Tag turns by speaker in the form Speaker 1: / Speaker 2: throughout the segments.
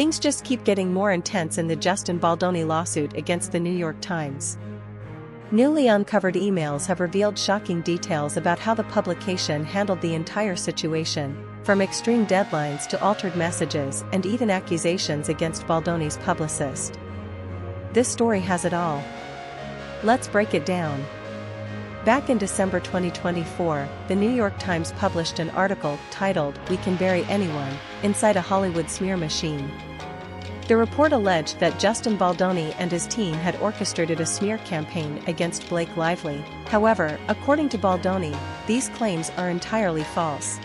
Speaker 1: Things just keep getting more intense in the Justin Baldoni lawsuit against the New York Times. Newly uncovered emails have revealed shocking details about how the publication handled the entire situation, from extreme deadlines to altered messages and even accusations against Baldoni's publicist. This story has it all. Let's break it down. Back in December 2024, the New York Times published an article titled "We Can Bury Anyone" inside a Hollywood smear machine. The report alleged that Justin Baldoni and his team had orchestrated a smear campaign against Blake Lively. However, according to Baldoni, these claims are entirely false.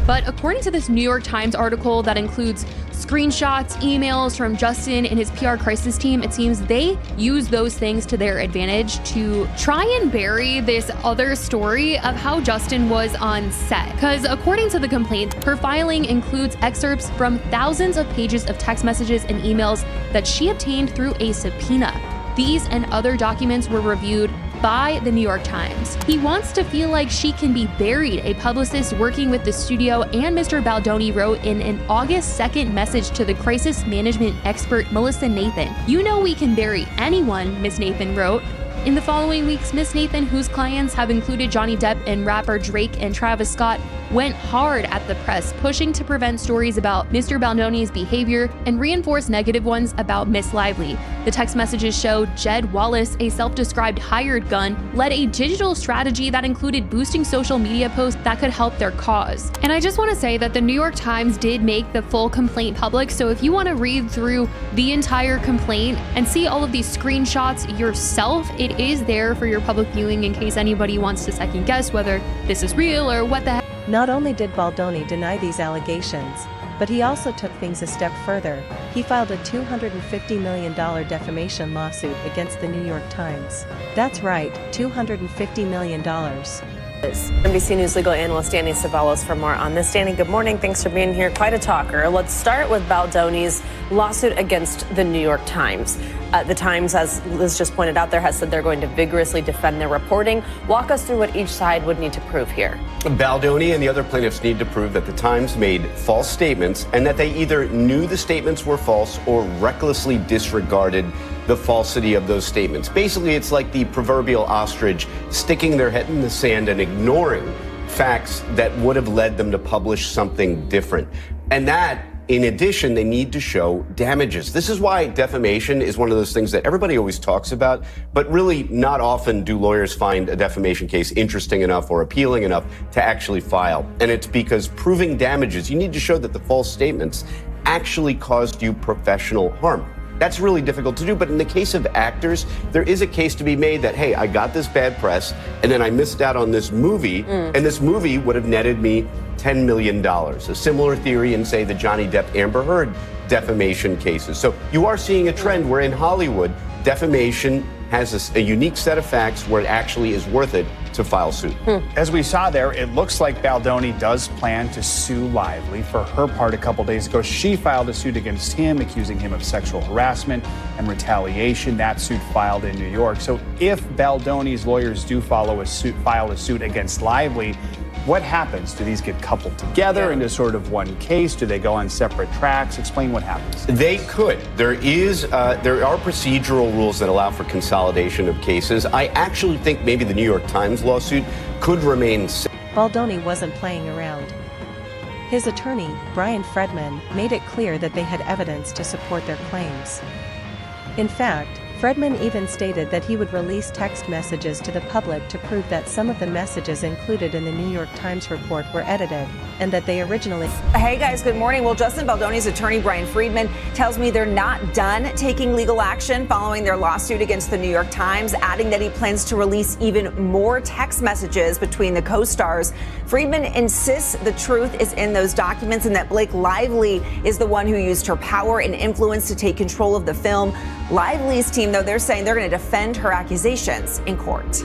Speaker 2: But according to this New York Times article that includes screenshots, emails from Justin and his PR crisis team, it seems they use those things to their advantage to try and bury this other story of how Justin was on set. Because according to the complaint, her filing includes excerpts from thousands of pages of text messages and emails that she obtained through a subpoena. These and other documents were reviewed by the New York Times. He wants to feel like she can be buried, a publicist working with the studio and Mr. Baldoni wrote in an August 2nd message to the crisis management expert Melissa Nathan. "You know we can bury anyone," Miss Nathan wrote. In the following weeks, Miss Nathan, whose clients have included Johnny Depp and rapper Drake and Travis Scott, went hard at the press, pushing to prevent stories about Mr. Baldoni's behavior and reinforce negative ones about Miss Lively. The text messages show Jed Wallace, a self-described hired gun, led a digital strategy that included boosting social media posts that could help their cause. And I just want to say that the New York Times did make the full complaint public, so if you want to read through the entire complaint and see all of these screenshots yourself, it is there for your public viewing in case anybody wants to second guess whether this is real or what the heck.
Speaker 1: Not only did Baldoni deny these allegations, but he also took things a step further. He filed a $250 million defamation lawsuit against the New York Times. That's right, $250 million.
Speaker 3: NBC News legal analyst Danny Ceballos for more on this. Danny, good morning. Thanks for being here. Quite a talker. Let's start with Baldoni's lawsuit against the New York Times. The Times, as Liz just pointed out there, has said they're going to vigorously defend their reporting. Walk us through what each side would need to prove here.
Speaker 4: Baldoni and the other plaintiffs need to prove that the Times made false statements and that they either knew the statements were false or recklessly disregarded the falsity of those statements. Basically, it's like the proverbial ostrich sticking their head in the sand and ignoring facts that would have led them to publish something different. And that, in addition, they need to show damages. This is why defamation is one of those things that everybody always talks about, but really not often do lawyers find a defamation case interesting enough or appealing enough to actually file. And it's because proving damages, you need to show that the false statements actually caused you professional harm. That's really difficult to do, but in the case of actors, there is a case to be made that, hey, I got this bad press, and then I missed out on this movie, and this movie would have netted me $10 million. A similar theory in, say, the Johnny Depp Amber Heard defamation cases. So you are seeing a trend where in Hollywood, defamation has a unique set of facts where it actually is worth it to file suit.
Speaker 5: As we saw there, it looks like Baldoni does plan to sue Lively. For her part, a couple days ago, she filed a suit against him, accusing him of sexual harassment and retaliation. That suit filed in New York. So if Baldoni's lawyers do file a suit against Lively, what happens? Do these get coupled together into sort of one case? Do they go on separate tracks? Explain what happens.
Speaker 4: They could. There are procedural rules that allow for consolidation of cases. I actually think maybe the New York Times lawsuit could remain.
Speaker 1: Baldoni wasn't playing around. His attorney, Brian Fredman, made it clear that they had evidence to support their claims. In fact, Fredman even stated that he would release text messages to the public to prove that some of the messages included in the New York Times report were edited, and that they originally...
Speaker 6: Hey guys, good morning. Well, Justin Baldoni's attorney, Brian Friedman, tells me they're not done taking legal action following their lawsuit against the New York Times, adding that he plans to release even more text messages between the co-stars. Friedman insists the truth is in those documents and that Blake Lively is the one who used her power and influence to take control of the film. Lively's team, though, they're saying they're going to defend her accusations in court.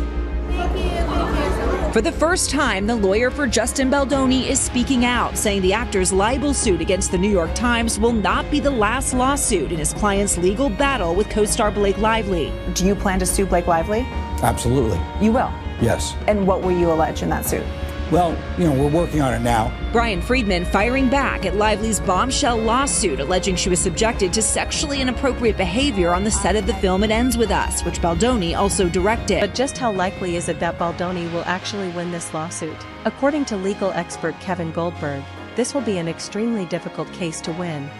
Speaker 7: For the first time, the lawyer for Justin Baldoni is speaking out, saying the actor's libel suit against the New York Times will not be the last lawsuit in his client's legal battle with co-star Blake Lively.
Speaker 6: Do you plan to sue Blake Lively?
Speaker 8: Absolutely.
Speaker 6: You will?
Speaker 8: Yes.
Speaker 6: And what will you allege in that suit?
Speaker 8: Well, we're working on it now.
Speaker 7: Brian Friedman firing back at Lively's bombshell lawsuit, alleging she was subjected to sexually inappropriate behavior on the set of the film It Ends With Us, which Baldoni also directed.
Speaker 1: But just how likely is it that Baldoni will actually win this lawsuit? According to legal expert Kevin Goldberg, this will be an extremely difficult case to win.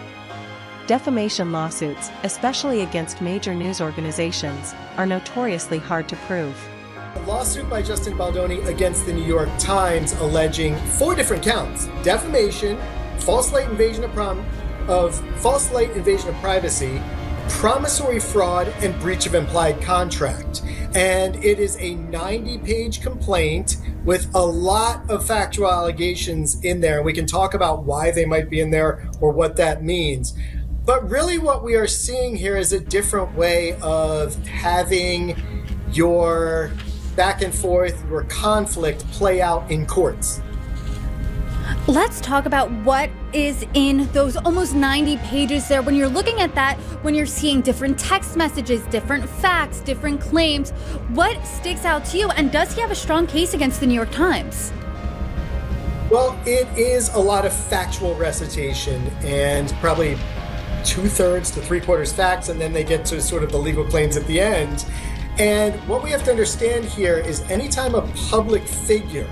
Speaker 1: Defamation lawsuits, especially against major news organizations, are notoriously hard to prove.
Speaker 9: A lawsuit by Justin Baldoni against the New York Times alleging 4 different counts: defamation, false light invasion of privacy, promissory fraud, and breach of implied contract. And it is a 90-page complaint with a lot of factual allegations in there. We can talk about why they might be in there or what that means. But really what we are seeing here is a different way of having your back and forth, your conflict play out in courts.
Speaker 10: Let's talk about what is in those almost 90 pages there. When you're looking at that, when you're seeing different text messages, different facts, different claims, what sticks out to you? And does he have a strong case against the New York Times?
Speaker 9: Well, it is a lot of factual recitation and probably 2/3 to 3/4 facts, and then they get to sort of the legal claims at the end. And what we have to understand here is anytime a public figure,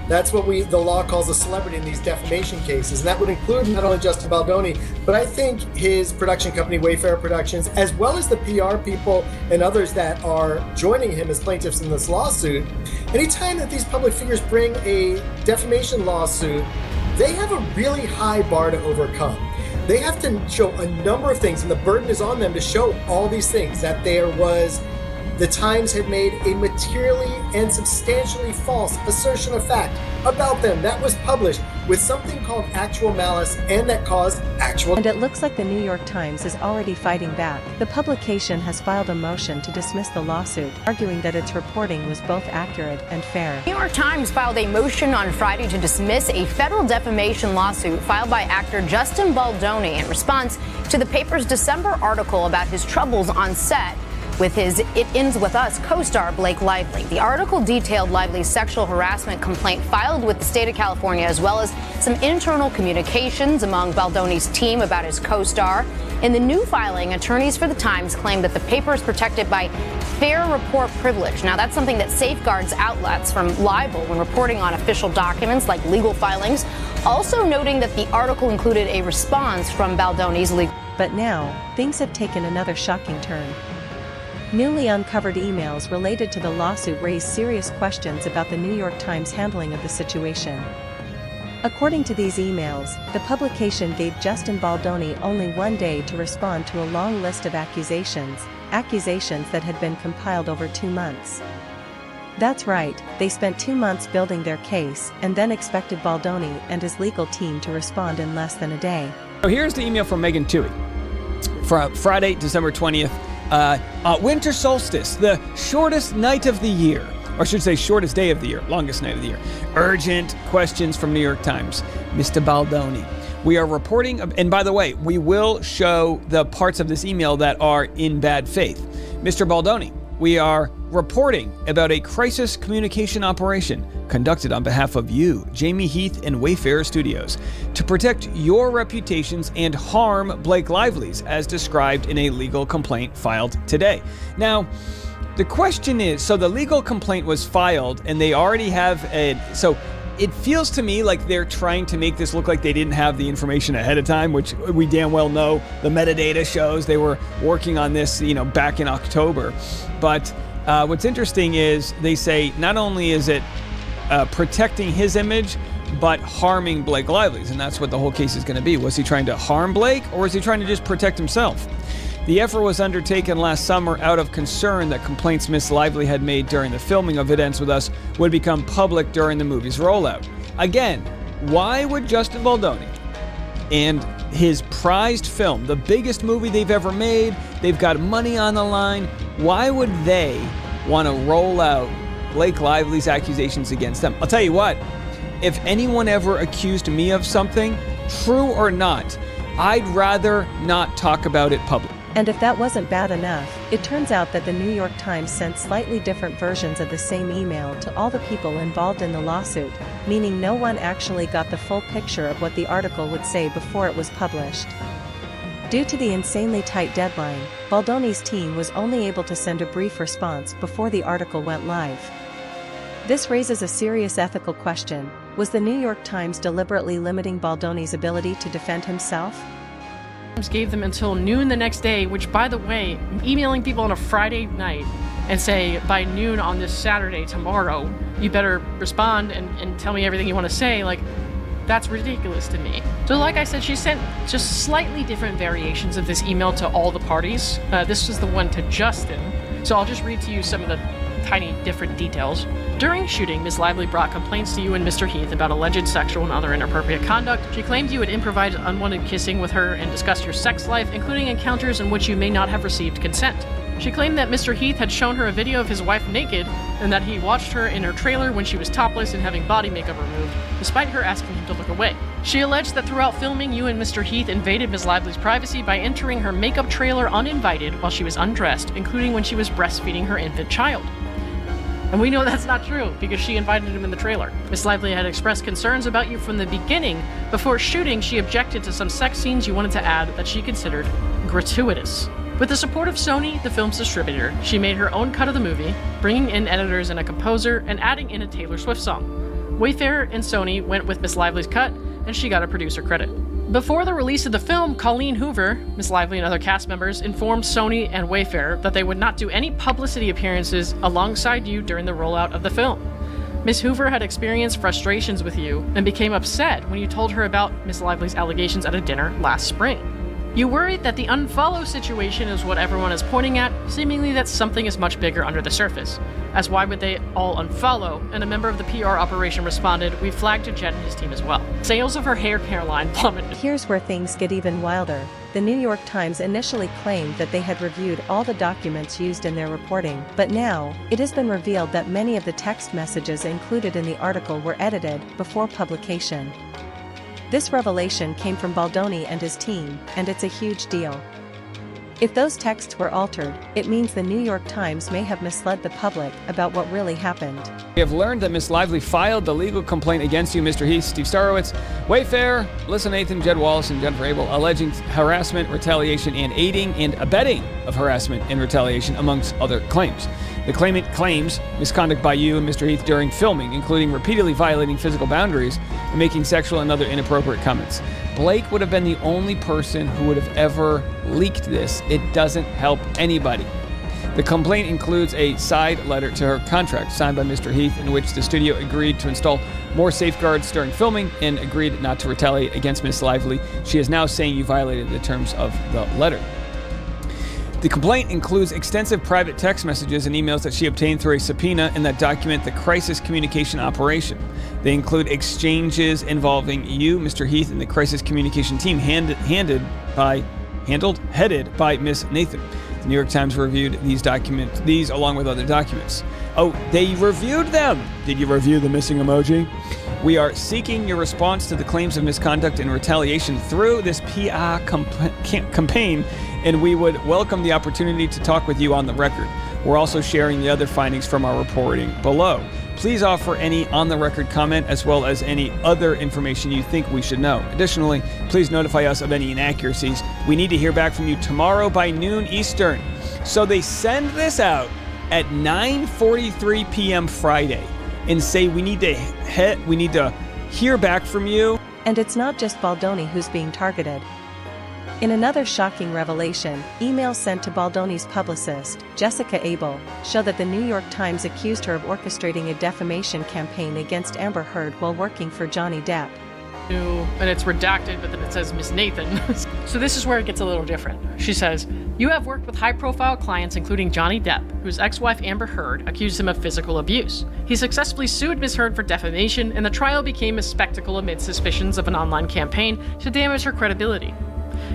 Speaker 9: that's what the law calls a celebrity in these defamation cases, and that would include not only Justin Baldoni, but I think his production company, Wayfair Productions, as well as the PR people and others that are joining him as plaintiffs in this lawsuit. Anytime that these public figures bring a defamation lawsuit, they have a really high bar to overcome. They have to show a number of things, and the burden is on them to show all these things, that the Times had made a materially and substantially false assertion of fact about them that was published with something called actual malice and that caused actual.
Speaker 1: And it looks like the New York Times is already fighting back. The publication has filed a motion to dismiss the lawsuit, arguing that its reporting was both accurate and fair.
Speaker 11: New York Times filed a motion on Friday to dismiss a federal defamation lawsuit filed by actor Justin Baldoni in response to the paper's December article about his troubles on set with his It Ends With Us co-star Blake Lively. The article detailed Lively's sexual harassment complaint filed with the state of California, as well as some internal communications among Baldoni's team about his co-star. In the new filing, attorneys for the Times claim that the paper is protected by fair report privilege. Now, that's something that safeguards outlets from libel when reporting on official documents like legal filings, also noting that the article included a response from Baldoni's legal.
Speaker 1: But now, things have taken another shocking turn. Newly uncovered emails related to the lawsuit raise serious questions about the New York Times handling of the situation. According to these emails, the publication gave Justin Baldoni only 1 day to respond to a long list of accusations that had been compiled over 2 months. That's right, they spent 2 months building their case and then expected Baldoni and his legal team to respond in less than a day.
Speaker 12: So here's the email from Megan Toohey from Friday, December 20th. Winter solstice, the shortest night of the year, or I should say shortest day of the year, longest night of the year. Urgent questions from New York Times. Mr. Baldoni, we are reporting, and by the way, we will show the parts of this email that are in bad faith. Mr. Baldoni, we are reporting about a crisis communication operation conducted on behalf of you, Jamie Heath and Wayfair Studios, to protect your reputations and harm Blake Lively's, as described in a legal complaint filed today. Now, the question is, so the legal complaint was filed and they already have so it feels to me like they're trying to make this look like they didn't have the information ahead of time, which we damn well know the metadata shows they were working on this, back in October. But what's interesting is they say not only is it protecting his image, but harming Blake Lively's, and that's what the whole case is going to be. Was he trying to harm Blake, or was he trying to just protect himself? The effort was undertaken last summer out of concern that complaints Miss Lively had made during the filming of It Ends With Us would become public during the movie's rollout. Again, why would Justin Baldoni and his prized film, the biggest movie they've ever made, they've got money on the line, why would they want to roll out Blake Lively's accusations against them? I'll tell you what, if anyone ever accused me of something, true or not, I'd rather not talk about it publicly.
Speaker 1: And if that wasn't bad enough, it turns out that the New York Times sent slightly different versions of the same email to all the people involved in the lawsuit, meaning no one actually got the full picture of what the article would say before it was published. Due to the insanely tight deadline, Baldoni's team was only able to send a brief response before the article went live. This raises a serious ethical question. Was the New York Times deliberately limiting Baldoni's ability to defend himself?
Speaker 13: Gave them until noon the next day, which, by the way, emailing people on a Friday night and say by noon on this Saturday tomorrow you better respond and tell me everything you want to say, like, that's ridiculous to me. So like I said, she sent just slightly different variations of this email to all the parties. This was the one to Justin, so I'll just read to you some of the tiny different details. During shooting, Ms. Lively brought complaints to you and Mr. Heath about alleged sexual and other inappropriate conduct. She claimed you had improvised unwanted kissing with her and discussed your sex life, including encounters in which you may not have received consent. She claimed that Mr. Heath had shown her a video of his wife naked and that he watched her in her trailer when she was topless and having body makeup removed, despite her asking him to look away. She alleged that throughout filming, you and Mr. Heath invaded Ms. Lively's privacy by entering her makeup trailer uninvited while she was undressed, including when she was breastfeeding her infant child. And we know that's not true, because she invited him in the trailer. Miss Lively had expressed concerns about you from the beginning. Before shooting, she objected to some sex scenes you wanted to add that she considered gratuitous. With the support of Sony, the film's distributor, she made her own cut of the movie, bringing in editors and a composer, and adding in a Taylor Swift song. Wayfair and Sony went with Miss Lively's cut, and she got a producer credit. Before the release of the film, Colleen Hoover, Miss Lively and other cast members, informed Sony and Wayfair that they would not do any publicity appearances alongside you during the rollout of the film. Miss Hoover had experienced frustrations with you and became upset when you told her about Miss Lively's allegations at a dinner last spring. You worried that the unfollow situation is what everyone is pointing at, seemingly that something is much bigger under the surface. As why would they all unfollow? And a member of the PR operation responded, we flagged to Jed and his team as well. Sales of her hair care line plummeted.
Speaker 1: Here's where things get even wilder. The New York Times initially claimed that they had reviewed all the documents used in their reporting, but now, it has been revealed that many of the text messages included in the article were edited before publication. This revelation came from Baldoni and his team, and it's a huge deal. If those texts were altered, it means the New York Times may have misled the public about what really happened.
Speaker 12: We have learned that Miss Lively filed the legal complaint against you, Mr. Heath, Steve Starowitz, Wayfair, Alyssa Nathan, Jed Wallace, and Jennifer Abel, alleging harassment, retaliation, and aiding and abetting of harassment and retaliation, amongst other claims. The claimant claims misconduct by you and Mr. Heath during filming, including repeatedly violating physical boundaries and making sexual and other inappropriate comments. Blake would have been the only person who would have ever leaked this. It doesn't help anybody. The complaint includes a side letter to her contract signed by Mr. Heath, in which the studio agreed to install more safeguards during filming and agreed not to retaliate against Miss Lively. She is now saying you violated the terms of the letter. The complaint includes extensive private text messages and emails that she obtained through a subpoena and that document the crisis communication operation. They include exchanges involving you, Mr. Heath, and the crisis communication team headed by Miss Nathan. The New York Times reviewed these along with other documents. Oh, they reviewed them! Did you review the missing emoji? We are seeking your response to the claims of misconduct and retaliation through this PR campaign, and we would welcome the opportunity to talk with you on the record. We're also sharing the other findings from our reporting below. Please offer any on-the-record comment as well as any other information you think we should know. Additionally, please notify us of any inaccuracies. We need to hear back from you tomorrow by noon Eastern. So they send this out at 9:43 p.m. Friday and say we need to hear back from you.
Speaker 1: And it's not just Baldoni who's being targeted. In another shocking revelation, emails sent to Baldoni's publicist, Jessica Abel, show that the New York Times accused her of orchestrating a defamation campaign against Amber Heard while working for Johnny Depp.
Speaker 13: And it's redacted, but then it says Miss Nathan. So this is where it gets a little different. She says, you have worked with high-profile clients including Johnny Depp, whose ex-wife Amber Heard accused him of physical abuse. He successfully sued Miss Heard for defamation, and the trial became a spectacle amid suspicions of an online campaign to damage her credibility.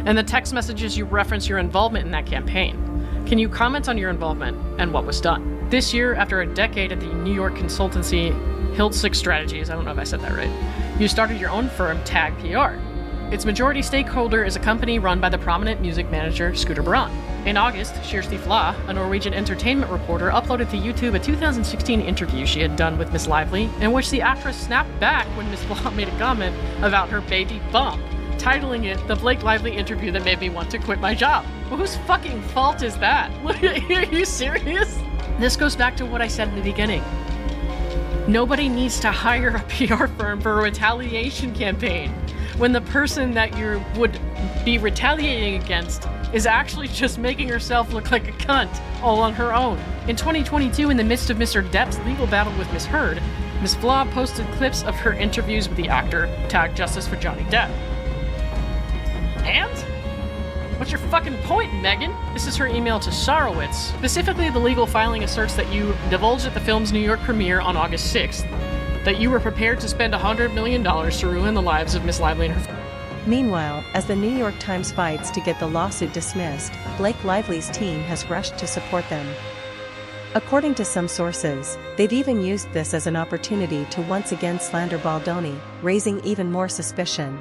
Speaker 13: And the text messages you reference your involvement in that campaign. Can you comment on your involvement and what was done? This year, after a decade at the New York consultancy Hilt 6 Strategies, I don't know if I said that right, you started your own firm, Tag PR. Its majority stakeholder is a company run by the prominent music manager Scooter Braun. In August, Kjersti Fla, a Norwegian entertainment reporter, uploaded to YouTube a 2016 interview she had done with Miss Lively, in which the actress snapped back when Miss Fla made a comment about her baby bump, titling it "The Blake Lively Interview That Made Me Want to Quit My Job." Well, whose fucking fault is that? Are you serious? This goes back to what I said in the beginning. Nobody needs to hire a PR firm for a retaliation campaign when the person that you would be retaliating against is actually just making herself look like a cunt all on her own. In 2022, in the midst of Mr. Depp's legal battle with Miss Heard, Miss Flaw posted clips of her interviews with the actor, tagged Justice for Johnny Depp. And? What's your fucking point, Megan? This is her email to Sarowitz. Specifically, the legal filing asserts that you divulged at the film's New York premiere on August 6th that you were prepared to spend $100 million to ruin the lives of Miss Lively and her family.
Speaker 1: Meanwhile, as the New York Times fights to get the lawsuit dismissed, Blake Lively's team has rushed to support them. According to some sources, they've even used this as an opportunity to once again slander Baldoni, raising even more suspicion.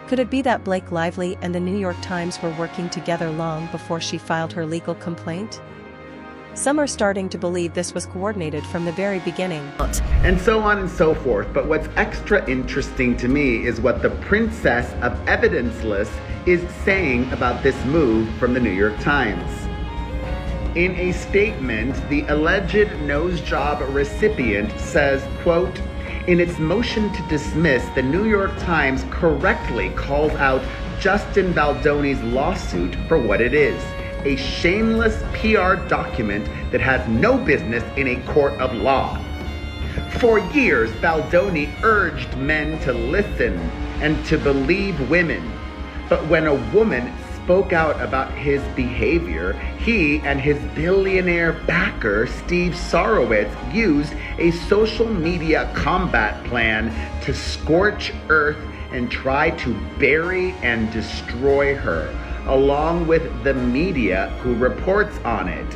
Speaker 1: Could it be that Blake Lively and the New York Times were working together long before she filed her legal complaint? Some are starting to believe this was coordinated from the very beginning.
Speaker 14: And so on and so forth. But what's extra interesting to me is what the princess of evidenceless is saying about this move from the New York Times. In a statement, the alleged nose job recipient says, quote, "In its motion to dismiss, the New York Times correctly calls out Justin Baldoni's lawsuit for what it is. A shameless PR document that has no business in a court of law. For years, Baldoni urged men to listen and to believe women. But when a woman spoke out about his behavior, he and his billionaire backer, Steve Sarowitz, used a social media combat plan to scorch earth and try to bury and destroy her, along with the media who reports on it.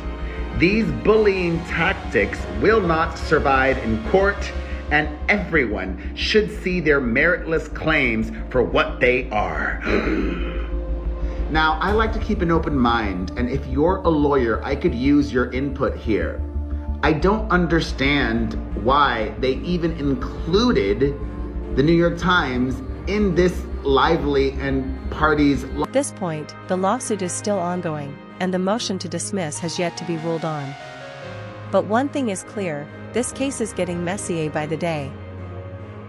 Speaker 14: These bullying tactics will not survive in court, and everyone should see their meritless claims for what they are." Now, I like to keep an open mind, and if you're a lawyer, I could use your input here. I don't understand why they even included the New York Times in this Lively and parties.
Speaker 1: At this point, the lawsuit is still ongoing, and the motion to dismiss has yet to be ruled on. But one thing is clear, this case is getting messier by the day.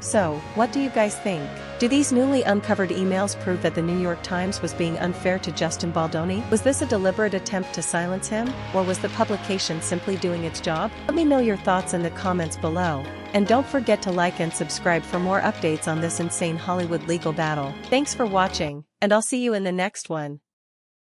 Speaker 1: So, what do you guys think? Do these newly uncovered emails prove that the New York Times was being unfair to Justin Baldoni? Was this a deliberate attempt to silence him, or was the publication simply doing its job? Let me know your thoughts in the comments below. And don't forget to like and subscribe for more updates on this insane Hollywood legal battle. Thanks for watching, and I'll see you in the next one.